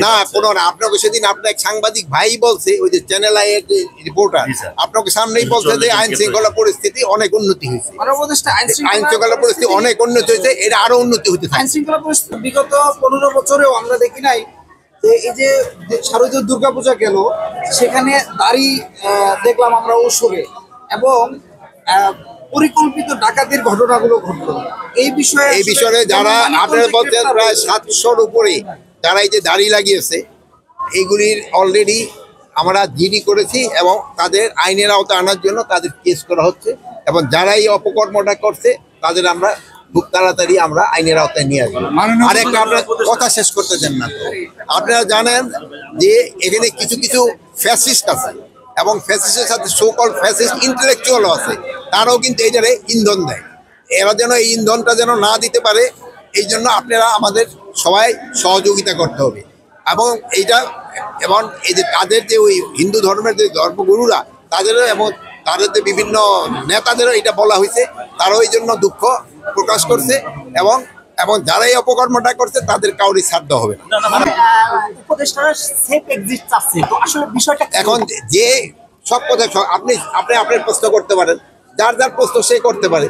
না কোনো না, আপনাকে সেদিন আপনার সাংবাদিক ভাই বলছে, ওই যে চ্যানেল আই এর রিপোর্টার আপনাকে সামনেই বলছে যে আইন শৃঙ্খলা পরিস্থিতি অনেক উন্নতি হয়েছে, আইন শৃঙ্খলা পরিস্থিতি অনেক উন্নতি হয়েছে, এটা আরো উন্নতি হতে থাকে। আইন শৃঙ্খলা পরিস্থিতি বিগত 15 বছরেও আমরা দেখি নাই যে এই যে শারদীয় দুর্গাপূজা গেল, সেখানে দাড়ি দেখলাম আমরা উৎসবে, এবং পরিকল্পিত ডাকাতির ঘটনাগুলো ঘটলো। এই বিষয়ে যারা আপনারা বলছেন প্রায় 700-র উপরে যারা এই যে দাড়ি লাগিয়েছে, এইগুলির অলরেডি আমরা জিডি করেছি এবং তাদের আইনের আওতায় আনার জন্য তাদের কেস করা হচ্ছে, এবং যারা এই অপকর্মটা করছে তাদের আমরা খুব তাড়াতাড়ি আমরা আইনের আওতায় নিয়ে আসবো। আর একটা আপনার কথা শেষ করতে দেন না, আপনারা জানেন যে এখানে কিছু কিছু ফ্যাসিস্ট আছে এবং ফ্যাসিস্টের সাথে সোকল ফ্যাসিস্ট ইন্টেলেকচুয়ালও আছে, তারাও কিন্তু এই জায়গায় ইন্ধন দেয়। এরা যেন এই ইন্ধনটা যেন না দিতে পারে, এই জন্য আপনারা আমাদের সবাই সহযোগিতা করতে হবে। এবং এইটা এবং এই যে তাদের যে ওই হিন্দু ধর্মের যে ধর্মগুরুরা তাদেরও এবং তাদের যে বিভিন্ন নেতাদেরও এটা বলা হয়েছে, তারাও এই জন্য দুঃখ প্রকাশ করছে, এবং এবং যারা এই অপকর্মটা করছে তাদের কাউরি ছাড় দেওয়া হবে না। এখন যে সব কথা আপনি আপনার প্রশ্ন করতে পারেন, যার যার প্রশ্ন সে করতে পারে।